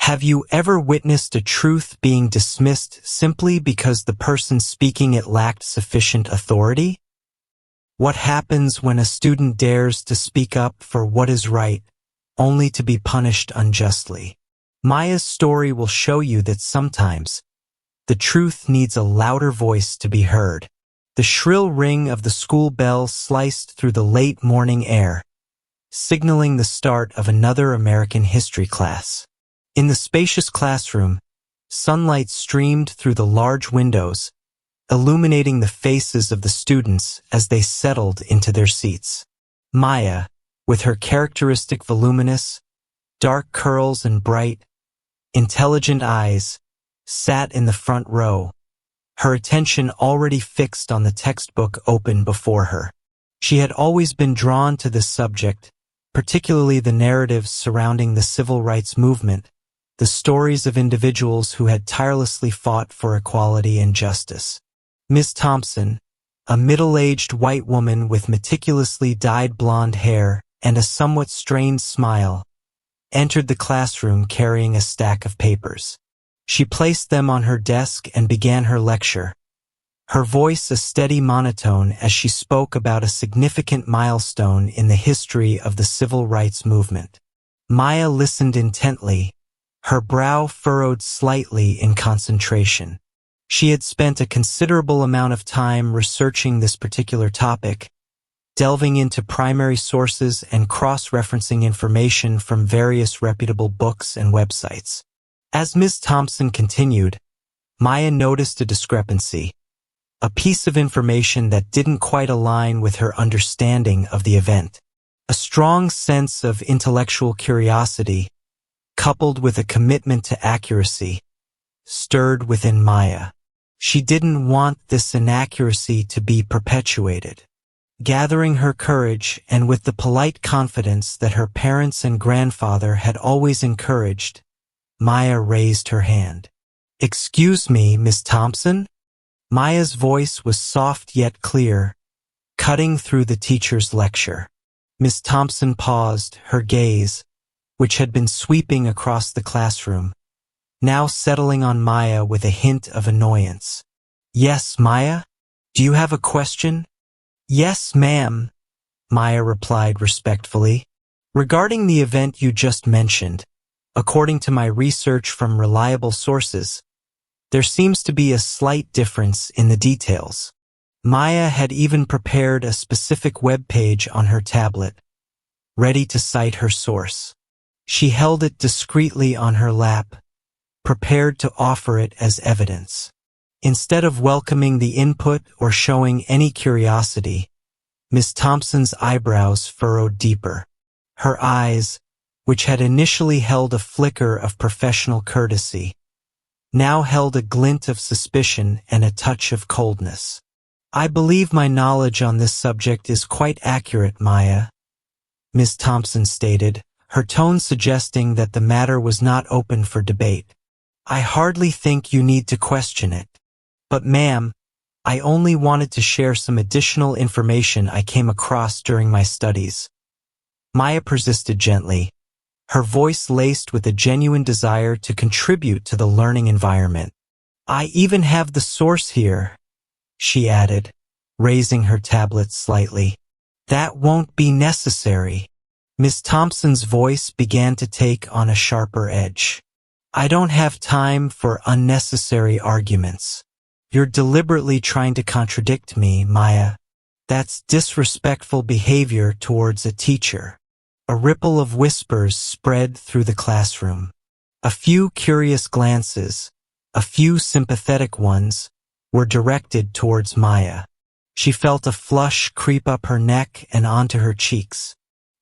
Have you ever witnessed a truth being dismissed simply because the person speaking it lacked sufficient authority? What happens when a student dares to speak up for what is right, only to be punished unjustly? Maya's story will show you that sometimes the truth needs a louder voice to be heard. The shrill ring of the school bell sliced through the late morning air, signaling the start of another American history class. In the spacious classroom, sunlight streamed through the large windows, illuminating the faces of the students as they settled into their seats. Maya, with her characteristic voluminous, dark curls and bright, intelligent eyes, sat in the front row, her attention already fixed on the textbook open before her. She had always been drawn to this subject, particularly the narratives surrounding the civil rights movement, the stories of individuals who had tirelessly fought for equality and justice. Miss Thompson, a middle-aged white woman with meticulously dyed blonde hair and a somewhat strained smile, entered the classroom carrying a stack of papers. She placed them on her desk and began her lecture, her voice a steady monotone as she spoke about a significant milestone in the history of the civil rights movement. Maya listened intently, her brow furrowed slightly in concentration. She had spent a considerable amount of time researching this particular topic, delving into primary sources and cross-referencing information from various reputable books and websites. As Ms. Thompson continued, Maya noticed a discrepancy, a piece of information that didn't quite align with her understanding of the event. A strong sense of intellectual curiosity, coupled with a commitment to accuracy, stirred within Maya. She didn't want this inaccuracy to be perpetuated. Gathering her courage and with the polite confidence that her parents and grandfather had always encouraged, Maya raised her hand. "Excuse me, Miss Thompson?" Maya's voice was soft yet clear, cutting through the teacher's lecture. Miss Thompson paused, her gaze, which had been sweeping across the classroom, now settling on Maya with a hint of annoyance. "Yes, Maya? Do you have a question?" "Yes, ma'am," Maya replied respectfully. "Regarding the event you just mentioned, according to my research from reliable sources, there seems to be a slight difference in the details." Maya had even prepared a specific web page on her tablet, ready to cite her source. She held it discreetly on her lap, prepared to offer it as evidence. Instead of welcoming the input or showing any curiosity, Miss Thompson's eyebrows furrowed deeper. Her eyes, which had initially held a flicker of professional courtesy, now held a glint of suspicion and a touch of coldness. "I believe my knowledge on this subject is quite accurate, Maya," Miss Thompson stated, her tone suggesting that the matter was not open for debate. "I hardly think you need to question it. But ma'am, I only wanted to share some additional information I came across during my studies." Maya persisted gently, her voice laced with a genuine desire to contribute to the learning environment. "I even have the source here," she added, raising her tablet slightly. "That won't be necessary." Miss Thompson's voice began to take on a sharper edge. "I don't have time for unnecessary arguments. You're deliberately trying to contradict me, Maya. That's disrespectful behavior towards a teacher." A ripple of whispers spread through the classroom. A few curious glances, a few sympathetic ones, were directed towards Maya. She felt a flush creep up her neck and onto her cheeks.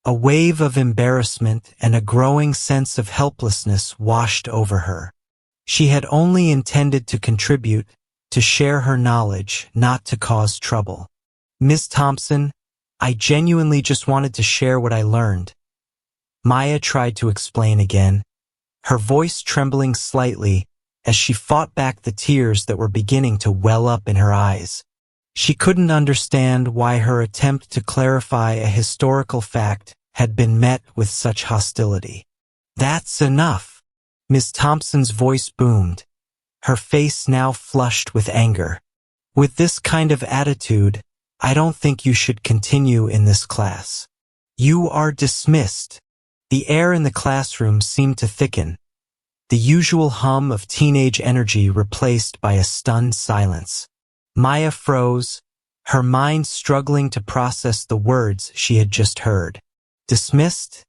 A wave of embarrassment and a growing sense of helplessness washed over her. She had only intended to contribute, to share her knowledge, not to cause trouble. "Miss Thompson, I genuinely just wanted to share what I learned." Maya tried to explain again, her voice trembling slightly as she fought back the tears that were beginning to well up in her eyes. She couldn't understand why her attempt to clarify a historical fact had been met with such hostility. "That's enough," Ms. Thompson's voice boomed, her face now flushed with anger. With this kind of attitude, I don't think you should continue in this class. You are dismissed. The air in the classroom seemed to thicken, the usual hum of teenage energy replaced by a stunned silence. Maya froze, her mind struggling to process the words she had just heard. Dismissed?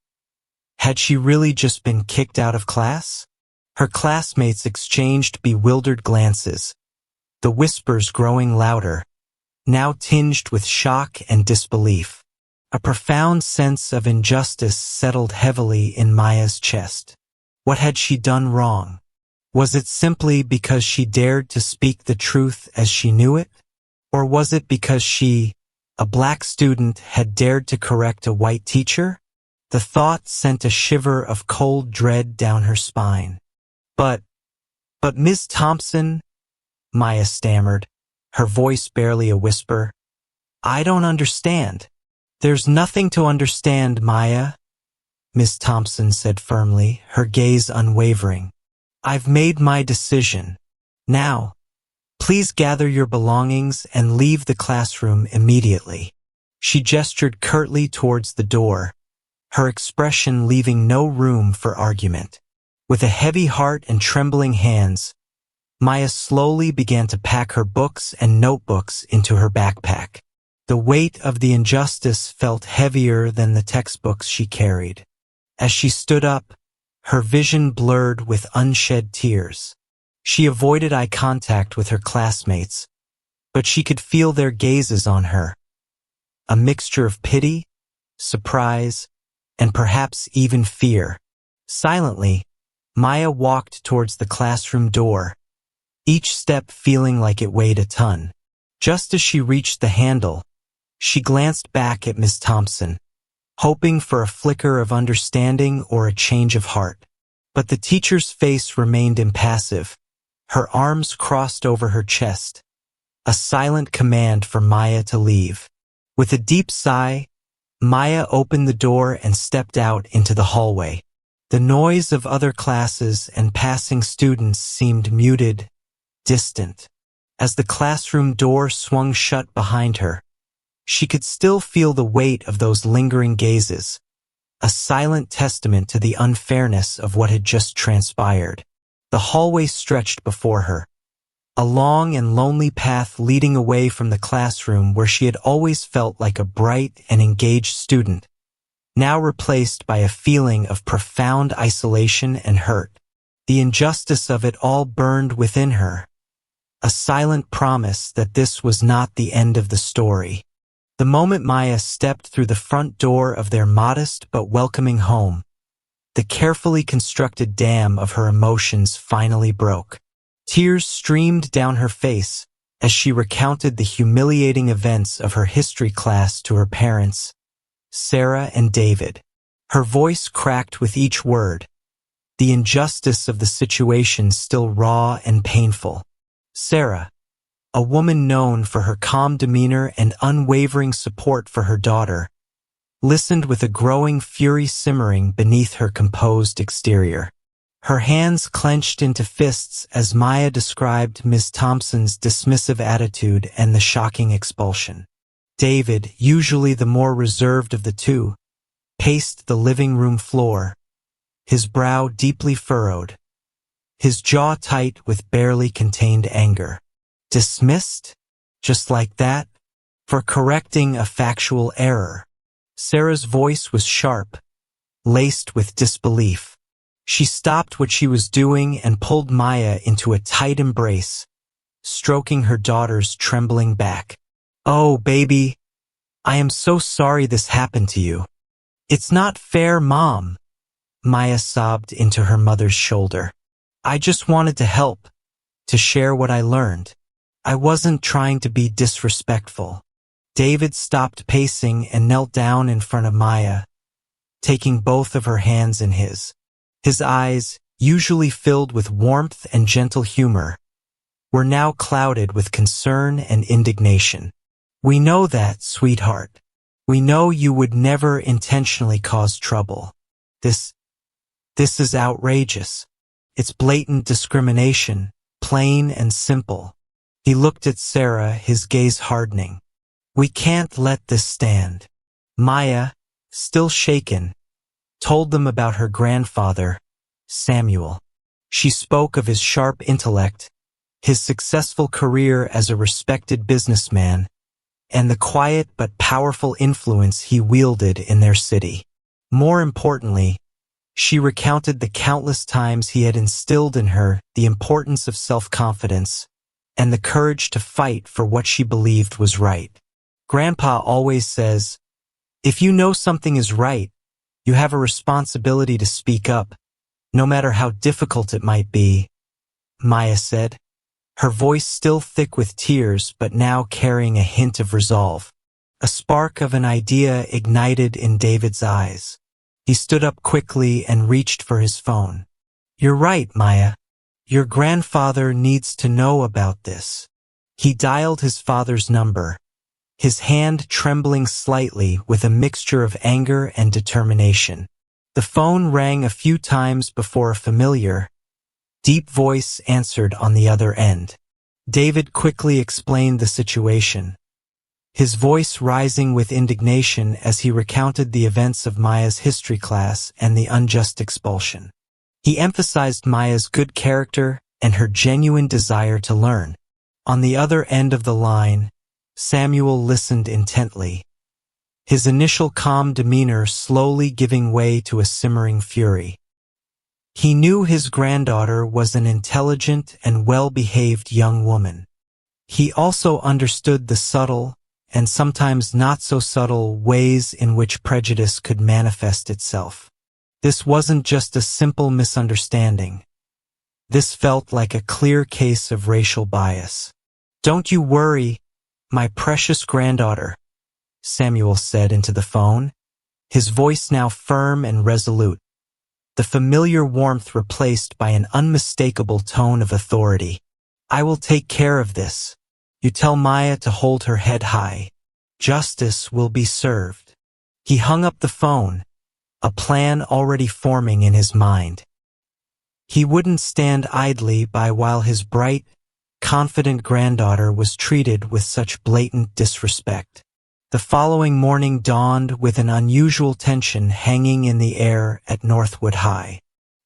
Had she really just been kicked out of class? Her classmates exchanged bewildered glances, the whispers growing louder, now tinged with shock and disbelief. A profound sense of injustice settled heavily in Maya's chest. What had she done wrong? Was it simply because she dared to speak the truth as she knew it? Or was it because she, a black student, had dared to correct a white teacher? The thought sent a shiver of cold dread down her spine. But Ms. Thompson, Maya stammered, her voice barely a whisper. I don't understand. There's nothing to understand, Maya, Ms. Thompson said firmly, her gaze unwavering. I've made my decision. Now, please gather your belongings and leave the classroom immediately. She gestured curtly towards the door, her expression leaving no room for argument. With a heavy heart and trembling hands, Maya slowly began to pack her books and notebooks into her backpack. The weight of the injustice felt heavier than the textbooks she carried. As she stood up, her vision blurred with unshed tears. She avoided eye contact with her classmates, but she could feel their gazes on her. A mixture of pity, surprise, and perhaps even fear. Silently, Maya walked towards the classroom door, each step feeling like it weighed a ton. Just as she reached the handle, she glanced back at Ms. Thompson, hoping for a flicker of understanding or a change of heart. But the teacher's face remained impassive, her arms crossed over her chest, a silent command for Maya to leave. With a deep sigh, Maya opened the door and stepped out into the hallway. The noise of other classes and passing students seemed muted, distant. As the classroom door swung shut behind her, she could still feel the weight of those lingering gazes, a silent testament to the unfairness of what had just transpired. The hallway stretched before her, a long and lonely path leading away from the classroom where she had always felt like a bright and engaged student, now replaced by a feeling of profound isolation and hurt. The injustice of it all burned within her, a silent promise that this was not the end of the story. The moment Maya stepped through the front door of their modest but welcoming home, the carefully constructed dam of her emotions finally broke. Tears streamed down her face as she recounted the humiliating events of her history class to her parents, Sarah and David. Her voice cracked with each word, the injustice of the situation still raw and painful. Sarah, a woman known for her calm demeanor and unwavering support for her daughter, listened with a growing fury simmering beneath her composed exterior. Her hands clenched into fists as Maya described Ms. Thompson's dismissive attitude and the shocking expulsion. David, usually the more reserved of the two, paced the living room floor, his brow deeply furrowed, his jaw tight with barely contained anger. Dismissed? Just like that? For correcting a factual error. Sarah's voice was sharp, laced with disbelief. She stopped what she was doing and pulled Maya into a tight embrace, stroking her daughter's trembling back. Oh, baby, I am so sorry this happened to you. It's not fair, Mom, Maya sobbed into her mother's shoulder. I just wanted to help, to share what I learned. I wasn't trying to be disrespectful. David stopped pacing and knelt down in front of Maya, taking both of her hands in his. His eyes, usually filled with warmth and gentle humor, were now clouded with concern and indignation. We know that, sweetheart. We know you would never intentionally cause trouble. This is outrageous. It's blatant discrimination, plain and simple. He looked at Sarah, his gaze hardening. We can't let this stand. Maya, still shaken, told them about her grandfather, Samuel. She spoke of his sharp intellect, his successful career as a respected businessman, and the quiet but powerful influence he wielded in their city. More importantly, she recounted the countless times he had instilled in her the importance of self-confidence and the courage to fight for what she believed was right. Grandpa always says, if you know something is right, you have a responsibility to speak up, no matter how difficult it might be, Maya said, her voice still thick with tears but now carrying a hint of resolve. A spark of an idea ignited in David's eyes. He stood up quickly and reached for his phone. You're right, Maya. Your grandfather needs to know about this. He dialed his father's number, his hand trembling slightly with a mixture of anger and determination. The phone rang a few times before a familiar, deep voice answered on the other end. David quickly explained the situation, his voice rising with indignation as he recounted the events of Maya's history class and the unjust expulsion. He emphasized Maya's good character and her genuine desire to learn. On the other end of the line, Samuel listened intently, his initial calm demeanor slowly giving way to a simmering fury. He knew his granddaughter was an intelligent and well-behaved young woman. He also understood the subtle, and sometimes not so subtle, ways in which prejudice could manifest itself. This wasn't just a simple misunderstanding. This felt like a clear case of racial bias. Don't you worry, my precious granddaughter, Samuel said into the phone, his voice now firm and resolute, the familiar warmth replaced by an unmistakable tone of authority. I will take care of this. You tell Maya to hold her head high. Justice will be served. He hung up the phone, a plan already forming in his mind. He wouldn't stand idly by while his bright, confident granddaughter was treated with such blatant disrespect. The following morning dawned with an unusual tension hanging in the air at Northwood High.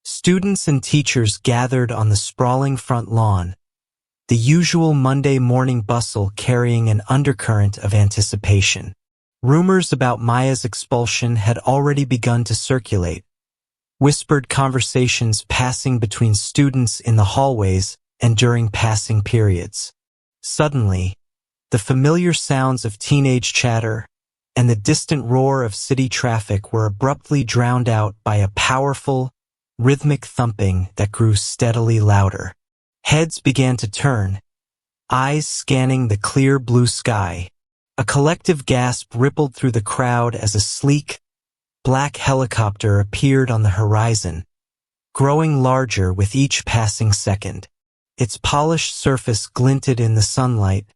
Students and teachers gathered on the sprawling front lawn, the usual Monday morning bustle carrying an undercurrent of anticipation. Rumors about Maya's expulsion had already begun to circulate, whispered conversations passing between students in the hallways and during passing periods. Suddenly, the familiar sounds of teenage chatter and the distant roar of city traffic were abruptly drowned out by a powerful, rhythmic thumping that grew steadily louder. Heads began to turn, eyes scanning the clear blue sky. A collective gasp rippled through the crowd as a sleek, black helicopter appeared on the horizon, growing larger with each passing second. Its polished surface glinted in the sunlight,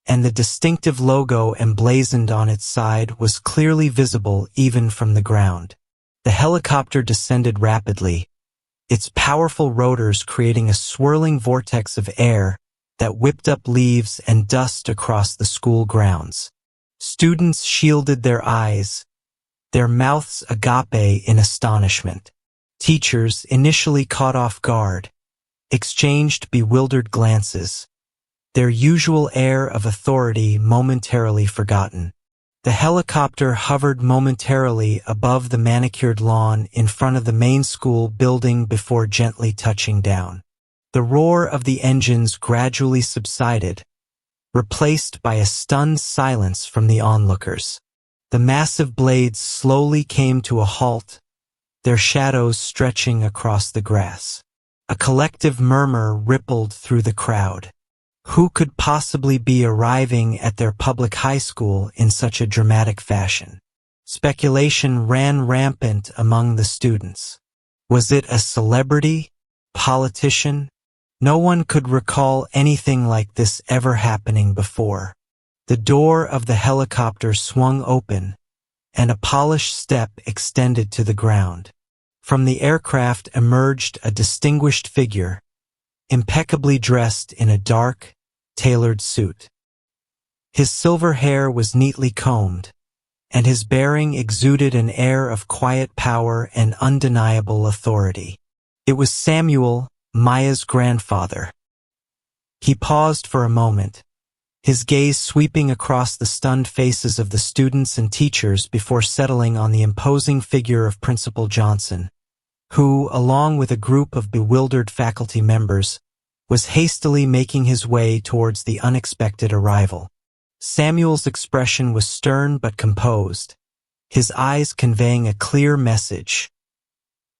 and the distinctive logo emblazoned on its side was clearly visible even from the ground. The helicopter descended rapidly, its powerful rotors creating a swirling vortex of air that whipped up leaves and dust across the school grounds. Students shielded their eyes, their mouths agape in astonishment. Teachers, initially caught off guard, exchanged bewildered glances, their usual air of authority momentarily forgotten. The helicopter hovered momentarily above the manicured lawn in front of the main school building before gently touching down. The roar of the engines gradually subsided, replaced by a stunned silence from the onlookers. The massive blades slowly came to a halt, their shadows stretching across the grass. A collective murmur rippled through the crowd. Who could possibly be arriving at their public high school in such a dramatic fashion? Speculation ran rampant among the students. Was it a celebrity? Politician? No one could recall anything like this ever happening before. The door of the helicopter swung open, and a polished step extended to the ground. From the aircraft emerged a distinguished figure, impeccably dressed in a dark, tailored suit. His silver hair was neatly combed, and his bearing exuded an air of quiet power and undeniable authority. It was Samuel, Maya's grandfather. He paused for a moment, his gaze sweeping across the stunned faces of the students and teachers before settling on the imposing figure of Principal Johnson, who, along with a group of bewildered faculty members, was hastily making his way towards the unexpected arrival. Samuel's expression was stern but composed, his eyes conveying a clear message.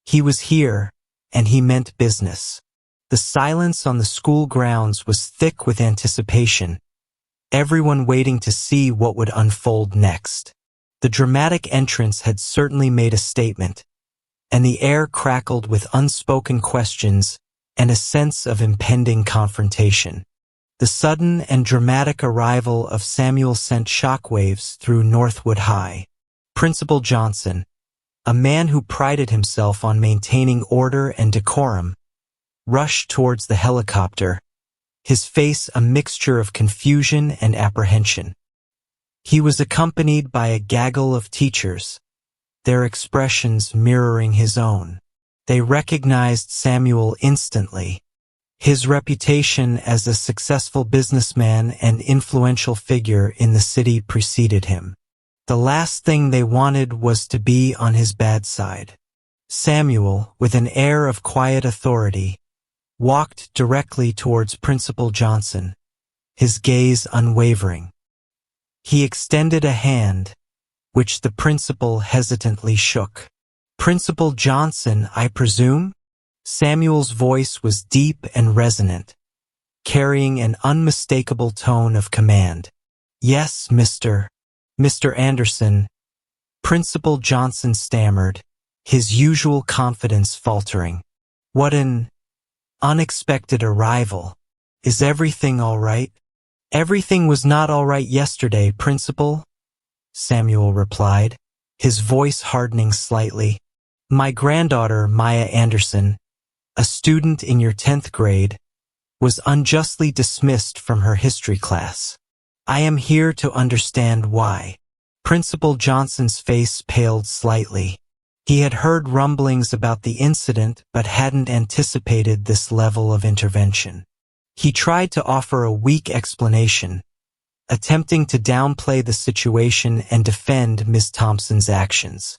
He was here, and he meant business. The silence on the school grounds was thick with anticipation, everyone waiting to see what would unfold next. The dramatic entrance had certainly made a statement, and the air crackled with unspoken questions and a sense of impending confrontation. The sudden and dramatic arrival of Samuel sent shockwaves through Northwood High. Principal Johnson, a man who prided himself on maintaining order and decorum, rushed towards the helicopter, his face a mixture of confusion and apprehension. He was accompanied by a gaggle of teachers, their expressions mirroring his own. They recognized Samuel instantly. His reputation as a successful businessman and influential figure in the city preceded him. The last thing they wanted was to be on his bad side. Samuel, with an air of quiet authority, walked directly towards Principal Johnson, his gaze unwavering. He extended a hand, which the principal hesitantly shook. "Principal Johnson, I presume?" Samuel's voice was deep and resonant, carrying an unmistakable tone of command. "Yes, Mr. Anderson," Principal Johnson stammered, his usual confidence faltering. "What an unexpected arrival. Is everything all right?" "Everything was not all right yesterday, Principal," Samuel replied, his voice hardening slightly. "My granddaughter, Maya Anderson, a student in your 10th grade, was unjustly dismissed from her history class. I am here to understand why." Principal Johnson's face paled slightly. He had heard rumblings about the incident but hadn't anticipated this level of intervention. He tried to offer a weak explanation, attempting to downplay the situation and defend Ms. Thompson's actions.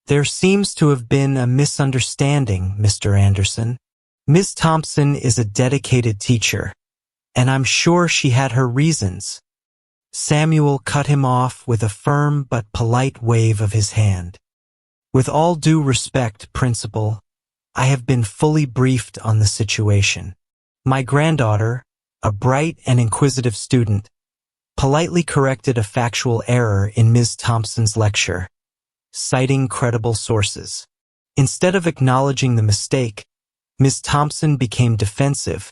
"There seems to have been a misunderstanding, Mr. Anderson. Ms. Thompson is a dedicated teacher, and I'm sure she had her reasons." Samuel cut him off with a firm but polite wave of his hand. "With all due respect, Principal, I have been fully briefed on the situation. My granddaughter, a bright and inquisitive student, politely corrected a factual error in Ms. Thompson's lecture, citing credible sources. Instead of acknowledging the mistake, Ms. Thompson became defensive,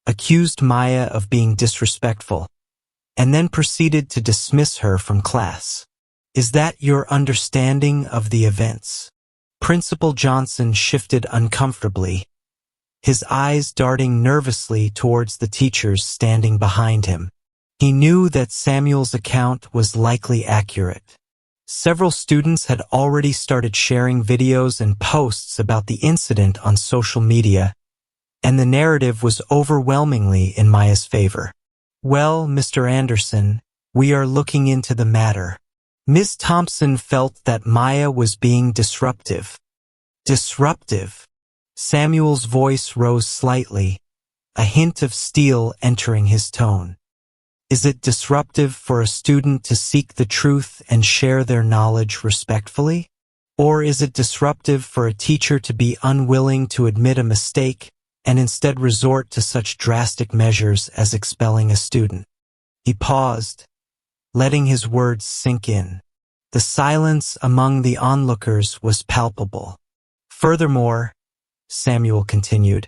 accused Maya of being disrespectful, and then proceeded to dismiss her from class. Is that your understanding of the events?" Principal Johnson shifted uncomfortably, his eyes darting nervously towards the teachers standing behind him. He knew that Samuel's account was likely accurate. Several students had already started sharing videos and posts about the incident on social media, and the narrative was overwhelmingly in Maya's favor. "Well, Mr. Anderson, we are looking into the matter. Ms. Thompson felt that Maya was being disruptive." "Disruptive?" Samuel's voice rose slightly, a hint of steel entering his tone. "Is it disruptive for a student to seek the truth and share their knowledge respectfully? Or is it disruptive for a teacher to be unwilling to admit a mistake and instead resort to such drastic measures as expelling a student?" He paused, letting his words sink in. The silence among the onlookers was palpable. "Furthermore," Samuel continued,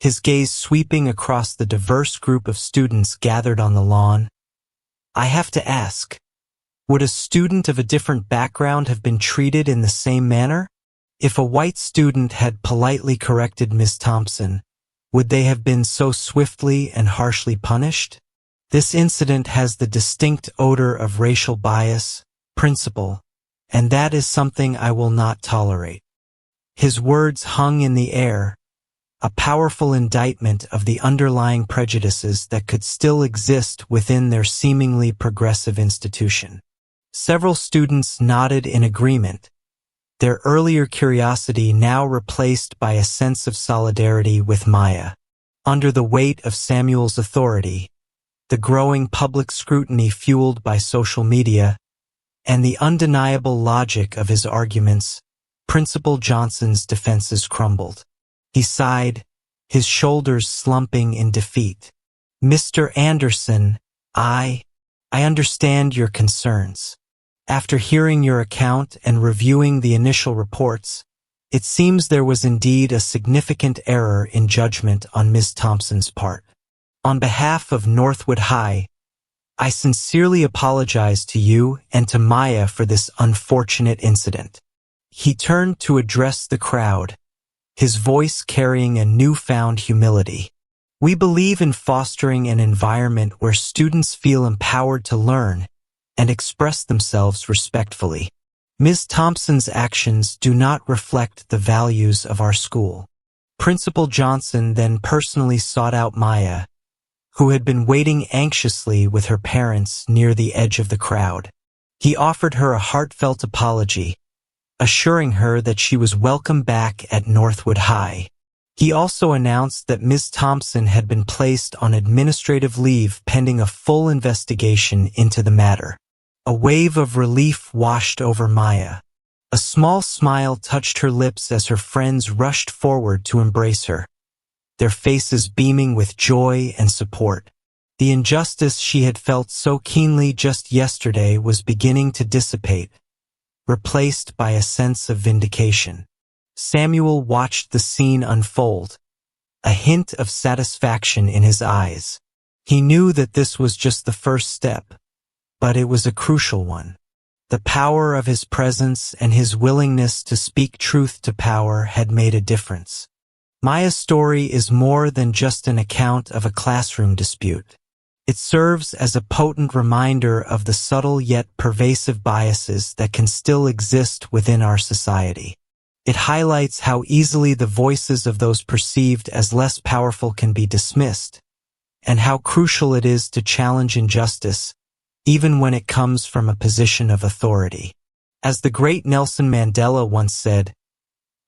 his gaze sweeping across the diverse group of students gathered on the lawn, "I have to ask, would a student of a different background have been treated in the same manner? If a white student had politely corrected Miss Thompson, would they have been so swiftly and harshly punished? This incident has the distinct odor of racial bias, principle, and that is something I will not tolerate. His words hung in the air, a powerful indictment of the underlying prejudices that could still exist within their seemingly progressive institution. Several students nodded in agreement, their earlier curiosity now replaced by a sense of solidarity with Maya. Under the weight of Samuel's authority, the growing public scrutiny fueled by social media, and the undeniable logic of his arguments, Principal Johnson's defenses crumbled. He sighed, his shoulders slumping in defeat. "Mr. Anderson, I understand your concerns. After hearing your account and reviewing the initial reports, it seems there was indeed a significant error in judgment on Ms. Thompson's part. On behalf of Northwood High, I sincerely apologize to you and to Maya for this unfortunate incident." He turned to address the crowd, his voice carrying a newfound humility. "We believe in fostering an environment where students feel empowered to learn and express themselves respectfully. Ms. Thompson's actions do not reflect the values of our school." Principal Johnson then personally sought out Maya, who had been waiting anxiously with her parents near the edge of the crowd. He offered her a heartfelt apology, assuring her that she was welcome back at Northwood High. He also announced that Ms. Thompson had been placed on administrative leave pending a full investigation into the matter. A wave of relief washed over Maya. A small smile touched her lips as her friends rushed forward to embrace her, their faces beaming with joy and support. The injustice she had felt so keenly just yesterday was beginning to dissipate, replaced by a sense of vindication. Samuel watched the scene unfold, a hint of satisfaction in his eyes. He knew that this was just the first step, but it was a crucial one. The power of his presence and his willingness to speak truth to power had made a difference. Maya's story is more than just an account of a classroom dispute. It serves as a potent reminder of the subtle yet pervasive biases that can still exist within our society. It highlights how easily the voices of those perceived as less powerful can be dismissed, and how crucial it is to challenge injustice, even when it comes from a position of authority. As the great Nelson Mandela once said,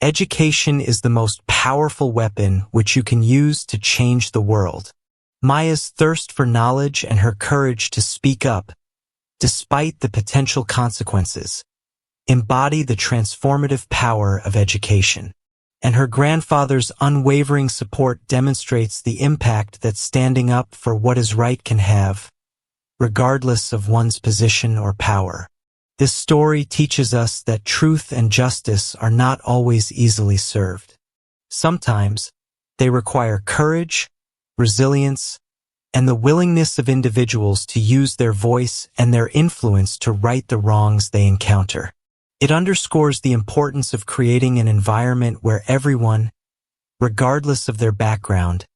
"Education is the most powerful weapon which you can use to change the world." Maya's thirst for knowledge and her courage to speak up, despite the potential consequences, embody the transformative power of education. And her grandfather's unwavering support demonstrates the impact that standing up for what is right can have, regardless of one's position or power. This story teaches us that truth and justice are not always easily served. Sometimes, they require courage, resilience, and the willingness of individuals to use their voice and their influence to right the wrongs they encounter. It underscores the importance of creating an environment where everyone, regardless of their background,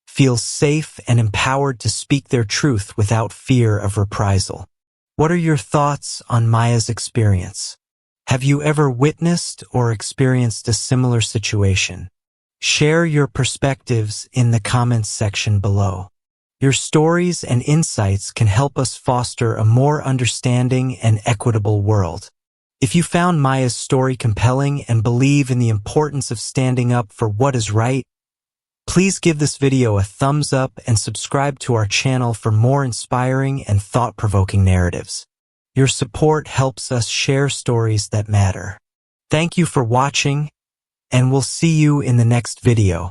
feels safe and empowered to speak their truth without fear of reprisal. What are your thoughts on Maya's experience? Have you ever witnessed or experienced a similar situation? Share your perspectives in the comments section below. Your stories and insights can help us foster a more understanding and equitable world. If you found Maya's story compelling and believe in the importance of standing up for what is right, please give this video a thumbs up and subscribe to our channel for more inspiring and thought-provoking narratives. Your support helps us share stories that matter. Thank you for watching, and we'll see you in the next video.